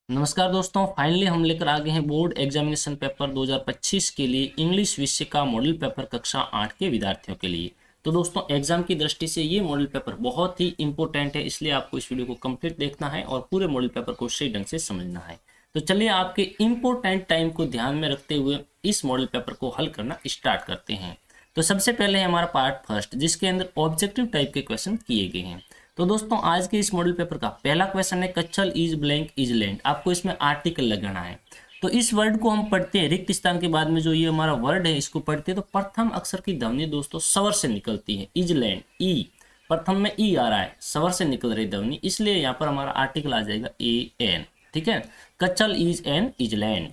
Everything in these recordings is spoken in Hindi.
नमस्कार दोस्तों, फाइनली हम लेकर आ गए हैं बोर्ड एग्जामिनेशन पेपर 2025 के लिए इंग्लिश विषय का मॉडल पेपर कक्षा 8 के विद्यार्थियों के लिए। तो दोस्तों, एग्जाम की दृष्टि से ये मॉडल पेपर बहुत ही इंपॉर्टेंट है, इसलिए आपको इस वीडियो को कंप्लीट देखना है और पूरे मॉडल पेपर को सही ढंग से समझना है। तो चलिए आपके इंपॉर्टेंट टाइम को ध्यान में रखते हुए इस मॉडल पेपर को हल करना स्टार्ट करते हैं। तो सबसे पहले है हमारा पार्ट फर्स्ट, जिसके अंदर ऑब्जेक्टिव टाइप के क्वेश्चन किए गए हैं। तो दोस्तों, आज के इस मॉडल पेपर का पहला क्वेश्चन है कच्छल इज ब्लैंक इज लैंड। आपको इसमें आर्टिकल लगाना है। तो इस वर्ड को हम पढ़ते हैं, रिक्त स्थान के बाद में जो ये हमारा वर्ड है इसको पढ़ते हैं तो प्रथम अक्षर की ध्वनि दोस्तों स्वर से निकलती है। इज लैंड, ई प्रथम में ई आ रहा है, स्वर से निकल रही ध्वनि, इसलिए यहाँ पर हमारा आर्टिकल आ जाएगा ए एन। ठीक है, कच्छल is an island.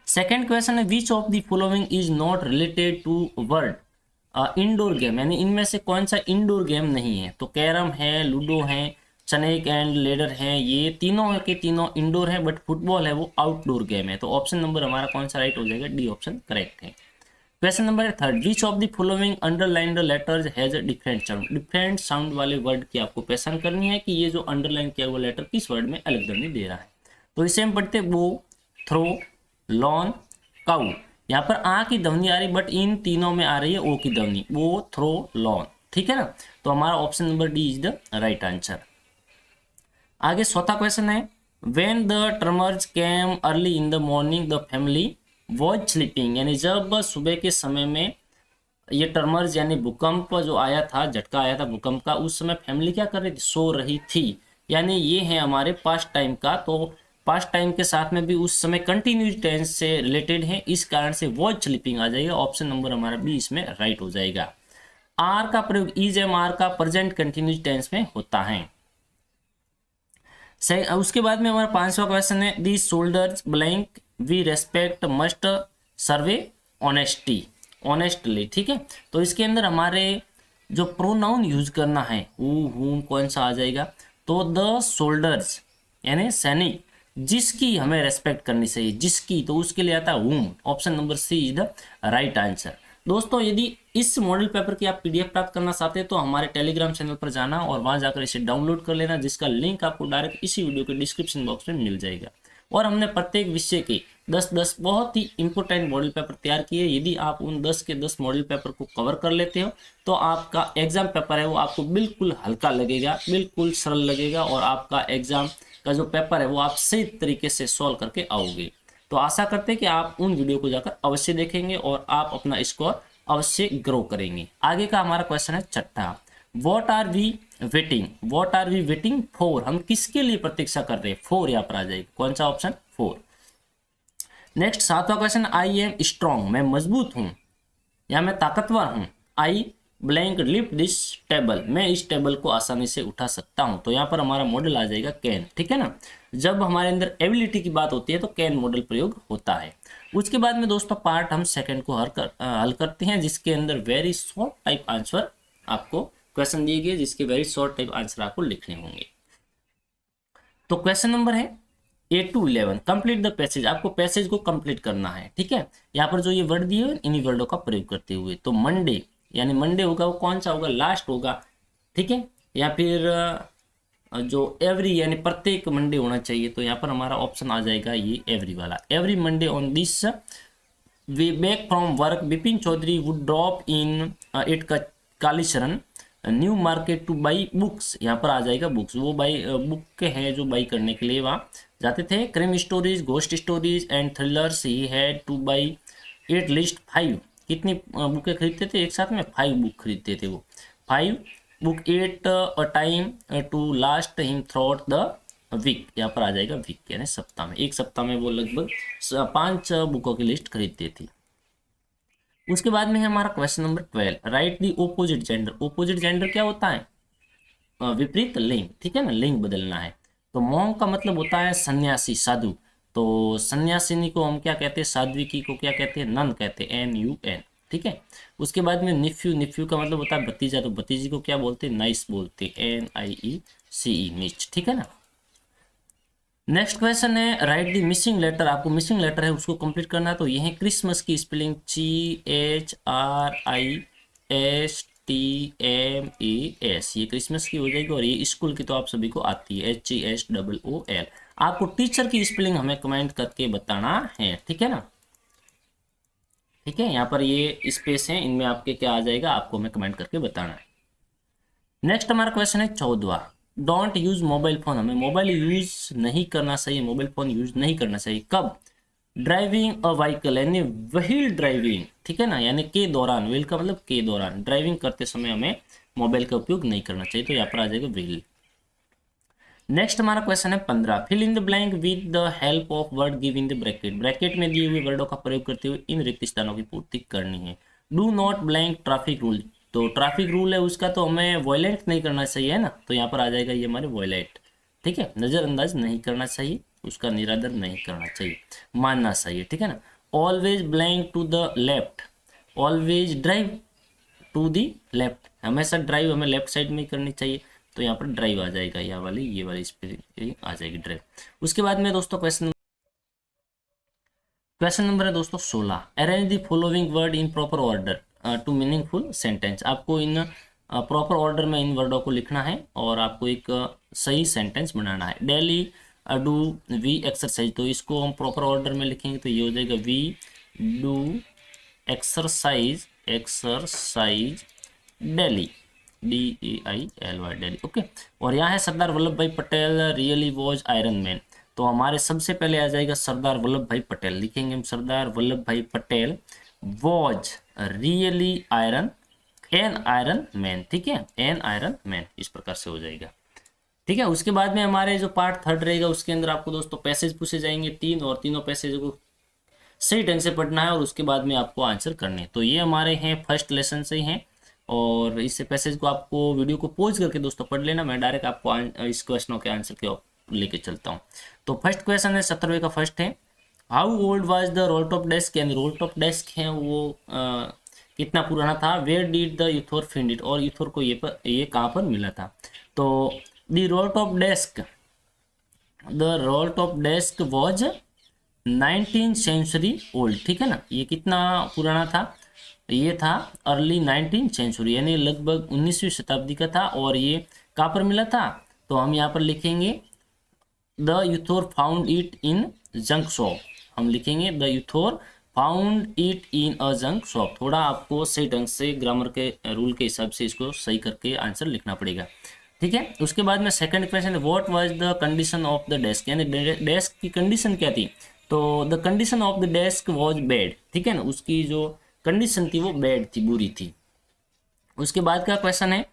Second question है which of the following is not related to word indoor game, यानी इनमें से कौन सा इंडोर गेम नहीं है। तो कैरम है, लूडो है, स्नेक एंड लेडर है, ये तीनों के तीनों इंडोर है, बट फुटबॉल है वो आउटडोर गेम है। तो ऑप्शन नंबर हमारा कौन सा राइट हो जाएगा, डी ऑप्शन करेक्ट है। Question number third, which of the following underlined letters has a different sound. Different sound वाले वर्ड की आपको पहचान करनी है कि ये जो अंडरलाइन किया हुआ लेटर किस वर्ड में अलग ध्वनि दे रहा है। तो इसे हम पढ़ते वो, थ्रो, लॉन, काउ। यहाँ पर आ की ध्वनि आ रही, बट इन तीनों में आ रही है ओ की ध्वनि, वो, थ्रो, लॉन। ठीक है ना, तो हमारा option number D is the right answer. आगे चौथा क्वेश्चन है when the tremors came early in the morning the family was sleeping, यानी जब सुबह के समय में ये टर्मर्स यानी भूकंप जो आया था, झटका आया था भूकंप का, उस समय फैमिली क्या कर रही थी, सो रही थी। यानी ये है हमारे पास्ट टाइम का, तो पास्ट टाइम के साथ में भी उस समय कंटिन्यूस टेंस से रिलेटेड है, इस कारण से वॉज स्लीपिंग आ जाएगा। ऑप्शन नंबर हमारा बी इसमें राइट हो जाएगा। आर का प्रयोग इज एम आर का प्रेजेंट कंटिन्यूस टेंस में होता है। उसके बाद में हमारा पांचवा क्वेश्चन है the soldiers blank we respect must serve honesty honestly. ठीक है, तो इसके अंदर हमारे जो प्रोनाउन यूज करना है हु हुम कौन सा आ जाएगा, तो द सोल्डर्स यानी सैनिक जिसकी हमें रेस्पेक्ट करनी चाहिए, जिसकी, तो उसके लिए आता है whom. Option number C is the right answer. दोस्तों, यदि इस मॉडल पेपर की आप पीडीएफ प्राप्त करना चाहते हैं तो हमारे टेलीग्राम चैनल पर जाना और वहां जाकर इसे डाउनलोड कर लेना, जिसका लिंक आपको डायरेक्ट इसी वीडियो के डिस्क्रिप्शन बॉक्स में मिल जाएगा। और हमने प्रत्येक विषय के 10-10 बहुत ही इंपॉर्टेंट मॉडल पेपर तैयार किए। यदि आप उन 10 के 10 मॉडल पेपर को कवर कर लेते हो तो आपका एग्जाम पेपर है वो आपको बिल्कुल हल्का लगेगा, बिल्कुल सरल लगेगा, और आपका एग्जाम का जो पेपर है वो आप सही तरीके से सॉल्व करके आओगे। तो आशा करते हैं कि आप उन वीडियो को जाकर अवश्य देखेंगे और आप अपना स्कोर अवश्य ग्रो करेंगे। आगे का हमारा क्वेश्चन है छठा, what are we waiting, what are we waiting for, हम किसके लिए प्रतीक्षा कर रहे हैं, फोर यहाँ पर आ जाएगा, कौन सा ऑप्शन, फोर। नेक्स्ट सातवां क्वेश्चन, आई एम स्ट्रॉन्ग, मैं मजबूत हूं या मैं ताकतवर हूं। आई ब्लैंक लिफ्ट दिस टेबल, मैं इस टेबल को आसानी से उठा सकता हूं। तो यहाँ पर हमारा मॉडल आ जाएगा कैन। ठीक है ना, जब हमारे अंदर एबिलिटी की बात होती है तो कैन मॉडल प्रयोग होता है। उसके बाद में दोस्तों पार्ट हम सेकंड को हल करते हैं, जिसके अंदर वेरी शॉर्ट टाइप आंसर आपको क्वेश्चन दिए गए, जिसके वेरी शॉर्ट टाइप आंसर आपको लिखने होंगे। तो क्वेश्चन नंबर है 8 to 11, कंप्लीट द पैसेज, आपको पैसेज को कंप्लीट करना है। ठीक है, यहाँ पर जो ये वर्ड दिए हुए इन्हीं वर्डों का प्रयोग करते हुए, तो मंडे यानी मंडे होगा वो कौन सा होगा, लास्ट होगा। ठीक है, या फिर जो एवरी यानी प्रत्येक मंडे होना चाहिए, तो यहाँ पर हमारा ऑप्शन आ जाएगा ये एवरी वाला। Every Monday on this way back from work Vipin Chaudhary would drop in at Kalicharan new market to buy books. यहाँ पर आ जाएगा बुक्स, वो बाई बुक के हैं जो बाई करने के लिए वहाँ जाते थे। Crime stories, ghost stories and thrillers he had two by at least 5, कितनी बुकें खरीदते थे एक साथ में, 5 बुक खरीदते थे वो, 5 book at a time to last him through the week. यहाँ पर आ जाएगा वीक यानी सप्ताह में, एक सप्ताह में वो लगभग 5 बुकों की लिस्ट खरीदते थे। उसके बाद में है हमारा क्वेश्चन नंबर 12, राइट दी ओपोजिट जेंडर। ओपोजिट जेंडर क्या होता है, विपरीत लिंग। ठीक है ना, लिंग बदलना है। तो मोंग का मतलब होता है सन्यासी, साधु। तो सन्यासिनी को हम क्या कहते हैं, साध्विकी को क्या कहते हैं, नन कहते हैं, NUN। ठीक है, उसके बाद में निफ्यू, निफ्यू का मतलब होता है भतीजा, तो भतीजी को क्या बोलते हैं, नाइस बोलते हैं, NIECE, नीच। ठीक है ना। नेक्स्ट क्वेश्चन है राइट दी मिसिंग लेटर, आपको मिसिंग लेटर है उसको कंप्लीट करना है। तो ये है क्रिसमस की स्पेलिंग CHRISTMAS, TMAS, ये क्रिसमस की हो जाएगी। और ये स्कूल की तो आप सभी को आती है, HESOOL। आपको टीचर की स्पेलिंग हमें कमेंट करके बताना है, ठीक है ना। ठीक है, यहाँ पर ये स्पेस है, इनमें आपके क्या आ जाएगा आपको हमें कमेंट करके बताना है। नेक्स्ट हमारा क्वेश्चन है 14वां, डोंट यूज मोबाइल फोन। हमें मोबाइल यूज नहीं करना चाहिए, मोबाइल फोन यूज नहीं करना चाहिए कब? ड्राइविंग अ व्हीकल यानी व्हील ड्राइविंग, ठीक है ना, यानी के दौरान। व्हील का मतलब के दौरान, ड्राइविंग करते समय हमें मोबाइल का उपयोग नहीं करना चाहिए। तो यहाँ पर आ जाएगा व्हील। नेक्स्ट हमारा क्वेश्चन है 15, fill in the blank with the help of word give in the bracket. Bracket में दिए हुए वर्डों का प्रयोग करते हुए इन रिक्त स्थानों की पूर्ति करनी है। Do not blank traffic rule, तो ट्रैफिक रूल है उसका, तो हमें वॉयलेट नहीं करना चाहिए, है ना। तो यहाँ पर आ जाएगा ये हमारे वॉयलेट, ठीक है, नज़रअंदाज नहीं करना चाहिए, उसका निरादर नहीं करना चाहिए, मानना चाहिए, ठीक है ना। Always blank to the left, always drive to the left, हमेशा ड्राइव हमें लेफ्ट साइड में ही करनी चाहिए। तो यहाँ पर ड्राइव आ जाएगा, ये वाली स्पेलिंग आ जाएगी ड्राइव। उसके बाद में दोस्तों क्वेश्चन नंबर है दोस्तों 16, arrange the following word in proper order to meaningful sentence. आपको इन प्रॉपर ऑर्डर में इन वर्डों को लिखना है और आपको एक सही सेंटेंस बनाना है। डेली डू वी एक्सरसाइज, तो इसको हम प्रॉपर ऑर्डर में लिखेंगे तो ये हो जाएगा we do exercise daily, DAILY daily, okay. और यहाँ है Sardar Vallabh bhai Patel really was iron man, तो हमारे सबसे पहले आ जाएगा सरदार वल्लभ भाई पटेल, लिखेंगे हम सरदार Vallabh bhai Patel was really an iron man, ठीक है, एन आयरन मैन, इस प्रकार से हो जाएगा, ठीक है। उसके बाद में हमारे जो पार्ट 3 रहेगा उसके अंदर आपको दोस्तों पैसेज पूछे जाएंगे 3, और तीनों पैसेज को सही ढंग से पढ़ना है और उसके बाद में आपको आंसर करने। तो ये हमारे हैं फर्स्ट लेसन से ही हैं, और इस पैसेज को आपको वीडियो को पॉज करके दोस्तों पढ़ लेना। मैं डायरेक्ट आपको इस क्वेश्चनों के आंसर के लेके चलता हूँ। तो फर्स्ट क्वेश्चन है 17वें का फर्स्ट है, how old was the roll top desk, यानी रोल टॉप डेस्क है वो कितना पुराना था। Where did the author find it, और यूथोर को ये कहाँ पर मिला था। तो the roll top desk was 19th century old, ठीक है ना। ये कितना पुराना था, ये था अर्ली 19th सेंचुरी, यानी लगभग 19वीं शताब्दी का था। और ये कहाँ पर मिला था, तो हम यहाँ पर लिखेंगे the author found it in junk shop, हम लिखेंगे the author found it in a junk shop. थोड़ा आपको सही ढंग से ग्रामर के रूल के हिसाब से इसको सही करके आंसर लिखना पड़ेगा, ठीक है। उसके बाद में सेकंड क्वेश्चन है what was the condition of the desk, यानी डेस्क की कंडीशन क्या थी। तो the condition of the desk was bad, ठीक है ना, उसकी जो कंडीशन थी वो बैड थी, बुरी थी। उसके बाद का क्वेश्चन है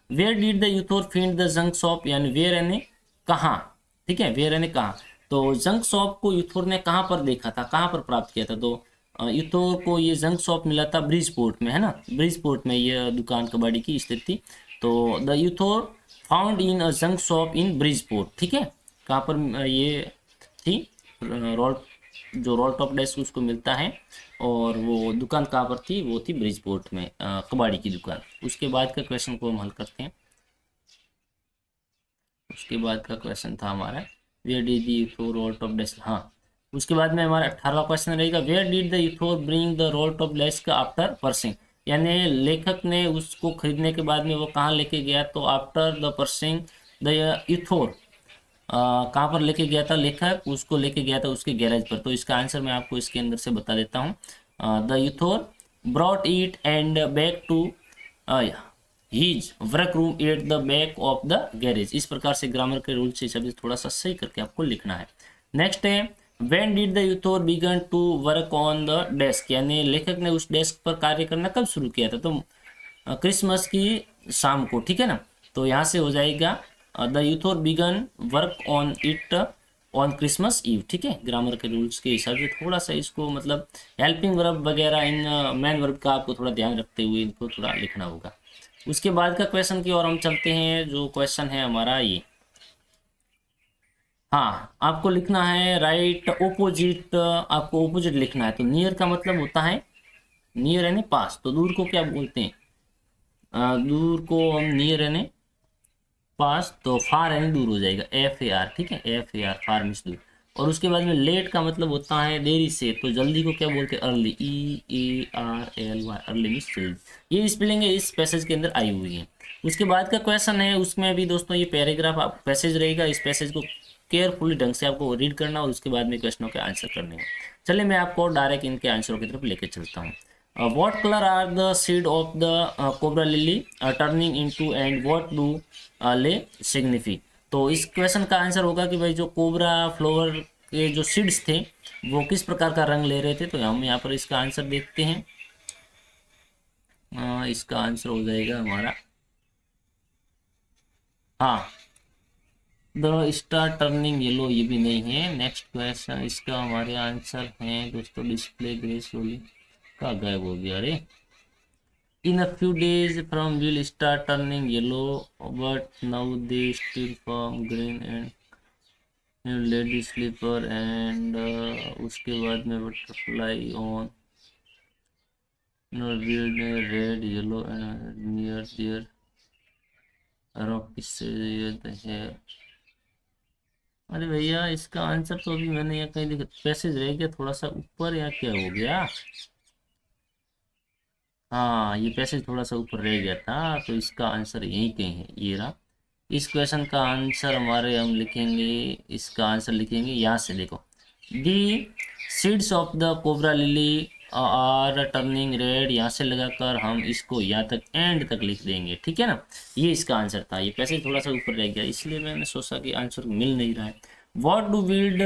where did the author find the junk shop, यानी वेयर यानी कहाँ, ठीक है, वेयर यानी कहाँ। तो जंक शॉप को यूथोर ने कहाँ पर देखा था, कहाँ पर प्राप्त किया था। तो यूथोर को ये जंक शॉप मिला था ब्रिजपोर्ट में, है ना, ब्रिजपोर्ट में ये दुकान कबाड़ी की स्थित थी। तो the author found in a junk shop in Bridgeport, ठीक है, कहाँ पर ये थी, रोल टॉप डेस्क उसको मिलता है, और वो दुकान कहाँ पर थी, वो थी ब्रिजपोर्ट में, कबाड़ी की दुकान। उसके बाद का क्वेश्चन को हम हल करते हैं। उसके बाद का क्वेश्चन था हमारा where did the author roll top desk, हाँ। उसके बाद में हमारा 18वां क्वेश्चन रहेगा where did the author bring the roll top desk after purchasing, यानी लेखक ने उसको खरीदने के बाद में वो कहाँ लेके गया। तो आफ्टर द परसिंग द यूथोर, कहाँ पर लेके गया था लेखक, उसको लेके गया था उसके गैरेज पर। तो इसका आंसर मैं आपको इसके अंदर से बता देता हूँ, the author brought it and back to his work room at the back of the garage. इस प्रकार से ग्रामर के रूल से शब्द थोड़ा सा सही करके आपको लिखना है। नेक्स्ट है when did the author begin to work on the desk, यानी लेखक ने उस डेस्क पर कार्य करना कब शुरू किया था। तो क्रिसमस की शाम को, ठीक है ना। तो यहाँ से हो जाएगा the author began work on it on Christmas Eve, ठीक है। ग्रामर के रूल्स के हिसाब से थोड़ा सा इसको मतलब हेल्पिंग वर्ब वगैरह इन मैन वर्ब का आपको थोड़ा ध्यान रखते हुए इनको थोड़ा लिखना होगा। उसके बाद का क्वेश्चन की ओर हम चलते हैं, जो क्वेश्चन है हमारा ये, हाँ, आपको लिखना है राइट ओपोजिट, आपको ओपोजिट लिखना है। तो नियर का मतलब होता है नियर यानी पास, तो दूर को क्या बोलते हैं, दूर को हम नियर यानी पास, तो फार यानी दूर हो जाएगा, FAR, ठीक है, FAR फार मीन्स दूर। और उसके बाद में लेट का मतलब होता है देरी से, तो जल्दी को क्या बोलते हैं, अर्ली, EARLY, अर्ली मीन्स जल्दी। ये स्पेलिंग है इस पैसेज के अंदर आई हुई है। उसके बाद का क्वेश्चन है, उसमें भी दोस्तों ये पैराग्राफ आप पैसेज रहेगा, इस पैसेज को केयरफुली ढंग से आपको रीड करना और उसके बाद में क्वेश्चनों के आंसर करने हैं। चलिए मैं आपको डायरेक्ट इनके आंसरों की तरफ लेके चलता हूँ। What color are the seed of the cobra lily turning into and what do they signify? तो इस क्वेश्चन का आंसर होगा कि भाई जो कोबरा फ्लावर के जो सीड्स थे वो किस प्रकार का रंग ले रहे थे। तो हम यहाँ पर इसका आंसर देखते हैं। इसका आंसर हो जाएगा हमारा, हाँ, द स्टार टर्निंग येलो, ये भी नहीं है। नेक्स्ट क्वेश्चन इसका हमारे आंसर है दोस्तों, डिस्प्ले ग्रे स्लोली, कहाँ गायब हो गया, अरे। In a few days from will start turning yellow, but now they still form green and lady slipper and उसके बाद में butterfly on will red yellow and near their rock is the hair। अरे भैया इसका आंसर तो अभी मैंने यहाँ कहीं देखा, पैसेज रह गया थोड़ा सा ऊपर, या क्या हो गया, हाँ ये पैसेज थोड़ा सा ऊपर रह गया था, तो इसका आंसर यही कहीं है, ये रहा। इस क्वेश्चन का आंसर हमारे हम लिखेंगे, इसका आंसर लिखेंगे यहाँ से, देखो, the seeds of the cobra lily are turning red, यहाँ से लगाकर हम इसको यहाँ तक एंड तक लिख देंगे, ठीक है ना। ये इसका आंसर था, ये पैसेज थोड़ा सा ऊपर रह गया इसलिए मैंने सोचा कि आंसर मिल नहीं रहा है। वॉट डू विल्ड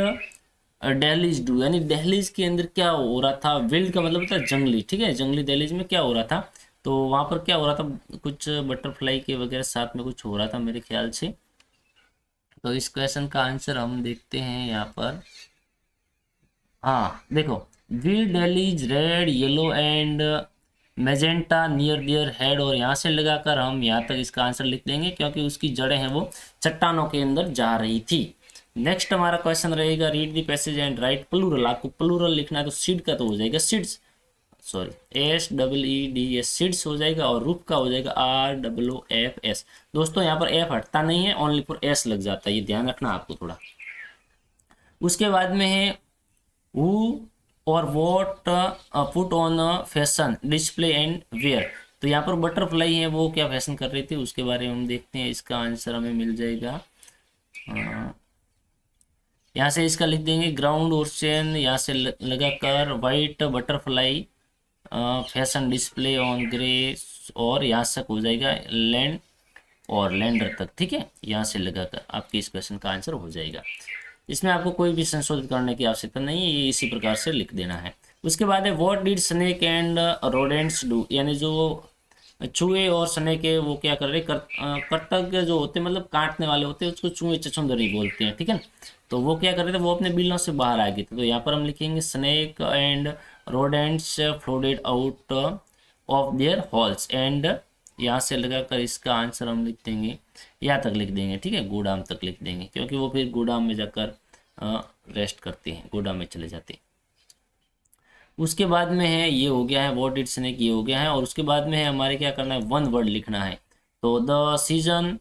दहलीज डू, यानी दहलीज के अंदर क्या हो रहा था, विल्ड का मतलब होता है जंगली, ठीक है, जंगली दहलीज में क्या हो रहा था, तो वहां पर क्या हो रहा था, कुछ बटरफ्लाई के वगैरह साथ में कुछ हो रहा था मेरे ख्याल से। तो इस क्वेश्चन का आंसर हम देखते हैं यहाँ पर, हाँ देखो, wild dahlias red yellow and magenta near dear head, और यहाँ से लगाकर हम यहाँ तक इसका आंसर लिख देंगे क्योंकि उसकी जड़ें हैं वो चट्टानों के अंदर जा रही थी। नेक्स्ट हमारा क्वेश्चन रहेगा, read the passage and write plural, आपको प्लूरल लिखना है तो सीड का तो हो जाएगा सीड्स, सॉरी SEEDS सीड्स हो जाएगा, और रूप का हो जाएगा ROOFS। दोस्तों यहाँ पर एफ हटता नहीं है, ओनली फॉर एस लग जाता है, ये ध्यान रखना आपको थोड़ा। उसके बाद में है हु और what put on fashion display and wear, तो यहाँ पर बटरफ्लाई है वो क्या फैशन कर रही थी उसके बारे में हम देखते हैं। इसका आंसर हमें मिल जाएगा, यहाँ से इसका लिख देंगे ग्राउंड ओशन, यहाँ से लगाकर white butterfly fashion display on grey, और यहाँ तक हो जाएगा लैंड और लैंडर तक, ठीक है, यहाँ से लगाकर आपके इस क्वेश्चन का आंसर हो जाएगा। इसमें आपको कोई भी संशोधित करने की आवश्यकता नहीं है, ये इसी प्रकार से लिख देना है। उसके बाद है what did snake and rodents do, यानी जो चूहे और स्नेक है वो क्या कर रहे, कर्तज्ञ जो होते हैं मतलब काटने वाले होते हैं, उसको चूहे चचुंदरी बोलते हैं, ठीक है। तो वो क्या कर रहे थे, वो अपने बिलों से बाहर आ गए थे, तो यहाँ पर हम लिखेंगे snake and rodents flooded out of their holes and, यहाँ से लगाकर इसका आंसर हम लिख देंगे, यहाँ तक लिख देंगे, ठीक है, गोदाम तक लिख देंगे क्योंकि वो फिर गोदाम में जाकर रेस्ट करते हैं, गोदाम में चले जाते हैं। उसके बाद में है, ये हो गया है व्हाट डिड स्नेक, ये हो गया है, और उसके बाद में है हमारे क्या करना है, वन वर्ड लिखना है। तो the season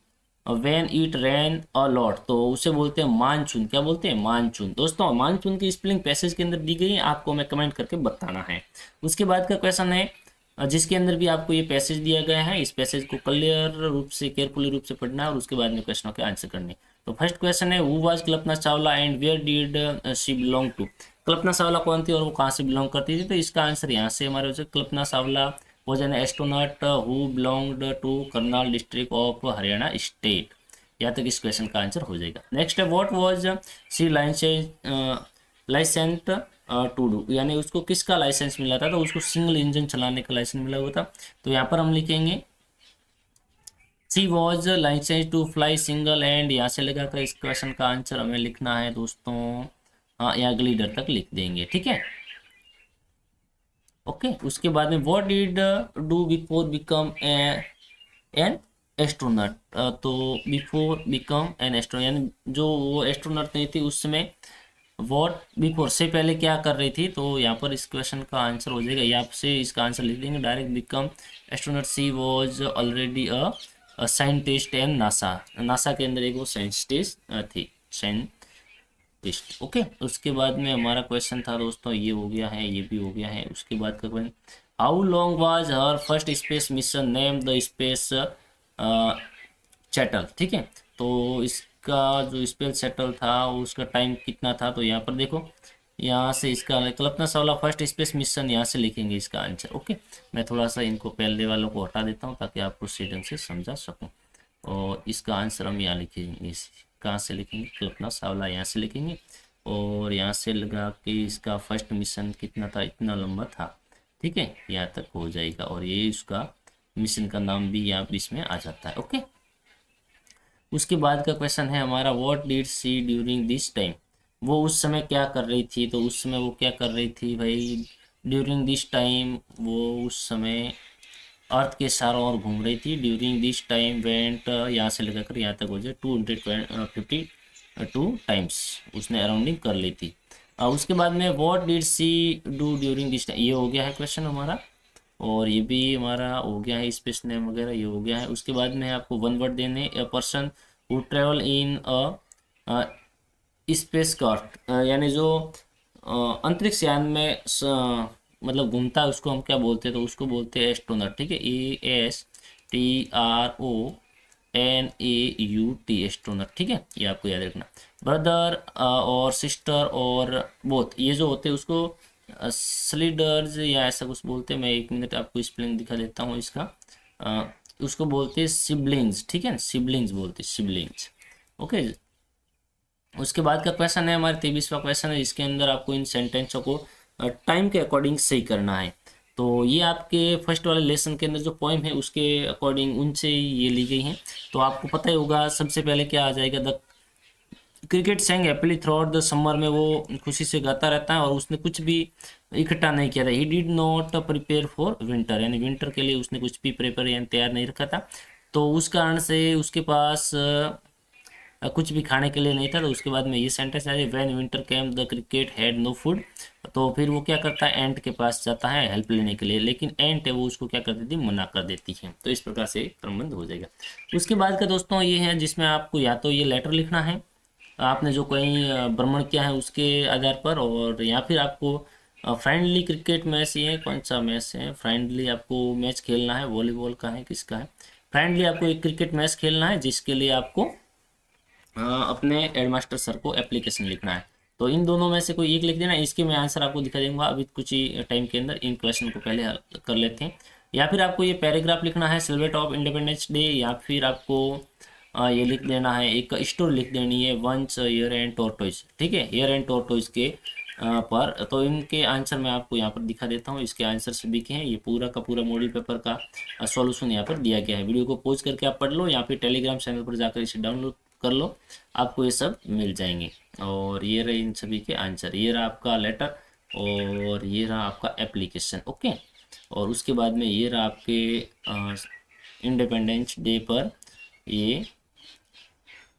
when it rain a lot, तो उसे बोलते हैं मानसून, क्या बोलते हैं, मानसून। दोस्तों मानसून की स्पेलिंग पैसेज के अंदर दी गई है, आपको मैं कमेंट करके बताना है। उसके बाद का क्वेश्चन है जिसके अंदर भी आपको ये पैसेज दिया गया है, इस पैसेज को क्लियर रूप से केयरफुली रूप से पढ़ना है और उसके बाद में क्वेश्चनों के आंसर करने। तो फर्स्ट क्वेश्चन है who was Kalpana Chawla and where did she belong to, Kalpana Chawla कौन थी और वो कहाँ से बिलोंग करती थी, तो इसका आंसर यहाँ से हमारे हो जाए, Kalpana Chawla was an astronaut who belonged to Karnal district of Haryana state, यहाँ तक इस क्वेश्चन का आंसर हो जाएगा। नेक्स्ट है what was she licence to do, यानी उसको किसका लाइसेंस मिला था, तो उसको सिंगल इंजन चलाने का लाइसेंस मिला हुआ था, तो यहाँ पर हम लिखेंगे she was license to fly single and, यहाँ से लगाकर इस क्वेश्चन का आंसर हमें लिखना है दोस्तों, हाँ यहाँ लीडर तक लिख देंगे, ठीक है, ओके। उसके बाद में what did do before become an astronaut, तो बिफोर बिकम एन एस्ट्रोनॉट, यानी जो वो एस्ट्रोनॉट नहीं थी उस समय, वॉट बिफोर से पहले क्या कर रही थी, तो यहाँ पर इस क्वेश्चन का आंसर हो जाएगा, यहाँ से इसका आंसर लिख देंगे direct, become astronaut she was already a scientist and NASA, NASA के अंदर एक वो साइंटिस्ट थी, साइंटिस्ट। ओके, उसके बाद में हमारा क्वेश्चन था दोस्तों, ये हो गया है, ये भी हो गया है। उसके बाद का question, how long was her first space mission, name the space shuttle. ठीक है, तो इसका जो स्पेस शटल था उसका टाइम कितना था, तो यहाँ पर देखो, यहाँ से इसका Kalpana Chawla first space mission यहाँ से लिखेंगे इसका आंसर। ओके, मैं थोड़ा सा इनको पहले वालों को हटा देता हूँ ताकि आपको सही ढंग से समझा सकूँ। और इसका आंसर हम यहाँ लिखेंगे, कहाँ से लिखेंगे, कल्पना चावला यहाँ से लिखेंगे। और यहाँ से लगा कि इसका फर्स्ट मिशन कितना था, इतना लंबा था। ठीक है, यहाँ तक हो जाएगा और ये इसका मिशन का नाम भी यहाँ इसमें आ जाता है। ओके, उसके बाद का क्वेश्चन है हमारा, what did she during this time. वो उस समय क्या कर रही थी, तो उस समय वो क्या कर रही थी भाई, ड्यूरिंग दिस टाइम वो उस समय अर्थ के चारों ओर घूम रही थी। ड्यूरिंग दिस टाइम वेंट, यहाँ से लगाकर यहाँ तक हो जाए 252 टाइम्स उसने अराउंडिंग कर ली थी। उसके बाद में what did she do during this time, ये हो गया है क्वेश्चन हमारा, और ये भी हमारा हो गया है, स्पेस नेम वगैरह ये हो गया है। उसके बाद में आपको वन वर्ड देने, a person who travel in a space craft, यानी जो अंतरिक्ष यान में मतलब घूमता है उसको हम क्या बोलते हैं, तो उसको बोलते हैं एस्ट्रोनॉट। ठीक है, ASTRONAUT एस्ट्रोनॉट। ठीक है, ये आपको याद रखना। ब्रदर और सिस्टर और बोथ, ये जो होते हैं उसको स्लीडर्स या ऐसा कुछ बोलते हैं। मैं एक मिनट आपको स्पेलिंग दिखा देता हूँ इसका। उसको बोलते हैं सिबलिंग्स। ठीक है, सिबलिंग्स बोलते हैं, सिबलिंग्स। ओके, उसके बाद का क्वेश्चन है हमारे 23वां क्वेश्चन है, इसके अंदर आपको इन सेंटेंसों को टाइम के अकॉर्डिंग सही करना है। तो ये आपके फर्स्ट वाले लेसन के अंदर जो पोइम है उसके अकॉर्डिंग उनसे ये ली गई हैं। तो आपको पता ही होगा सबसे पहले क्या आ जाएगा, the cricket sang happily through the summer में वो खुशी से गाता रहता है और उसने कुछ भी इकट्ठा नहीं किया था। He did not prepare for winter, यानी विंटर के लिए उसने कुछ भी प्रिपेयर यानी तैयार नहीं रखा था। तो उस कारण से उसके पास कुछ भी खाने के लिए नहीं था। तो उसके बाद में ये सेंटेंस आ रही है, when winter came the cricket had no food. तो फिर वो क्या करता है, एंट के पास जाता है हेल्प लेने के लिए, लेकिन एंट है वो उसको क्या कर देती है, मना कर देती है। तो इस प्रकार से संबंध हो जाएगा। उसके बाद का दोस्तों ये है जिसमें आपको या तो ये लेटर लिखना है, आपने जो कहीं भ्रमण किया है उसके आधार पर, और या फिर आपको फ्रेंडली क्रिकेट मैच, ये कौन सा मैच है, फ्रेंडली आपको मैच खेलना है, वॉलीबॉल का है, किसका है, फ्रेंडली आपको एक क्रिकेट मैच खेलना है जिसके लिए आपको अपने हेडमास्टर सर को एप्लीकेशन लिखना है। तो इन दोनों में से कोई एक लिख देना। इसके मैं आंसर आपको दिखा दूंगा अभी कुछ ही टाइम के अंदर। इन क्वेश्चन को पहले हल कर लेते हैं। या फिर आपको ये पैराग्राफ लिखना है, सेलिब्रेट ऑफ इंडिपेंडेंस डे, या फिर आपको ये लिख देना है, एक स्टोरी लिख देनी है, वंस ईयर एंड टॉर्टोइज। ठीक है, ईयर एंड टॉर्टोइज के पर। तो इनके आंसर मैं आपको यहाँ पर दिखा देता हूँ। इसके आंसर सभी के हैं। ये पूरा का पूरा मॉडल पेपर का सॉल्यूशन यहाँ पर दिया गया है। वीडियो को पॉज करके आप पढ़ लो, या फिर टेलीग्राम चैनल पर जाकर इसे डाउनलोड कर लो, आपको ये सब मिल जाएंगे। और ये रहे इन सभी के आंसर, ये रहा आपका लेटर और ये रहा आपका एप्लीकेशन। ओके, और उसके बाद में ये रहा आपके इंडिपेंडेंस डे पर ये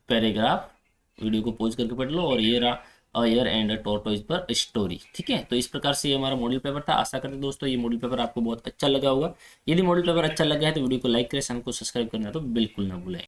पैराग्राफ, वीडियो को पॉज करके पढ़ लो। और ये रहा ईयर एंड टॉर्टोइज पर स्टोरी। ठीक है, तो इस प्रकार से ये हमारा मॉडल पेपर था। आशा करते दोस्तों ये मॉडल पेपर आपको बहुत अच्छा लगा होगा। यदि मॉडल पेपर अच्छा लगा है तो वीडियो को लाइक करें, चैनल को सब्सक्राइब करना तो बिल्कुल ना भूलें।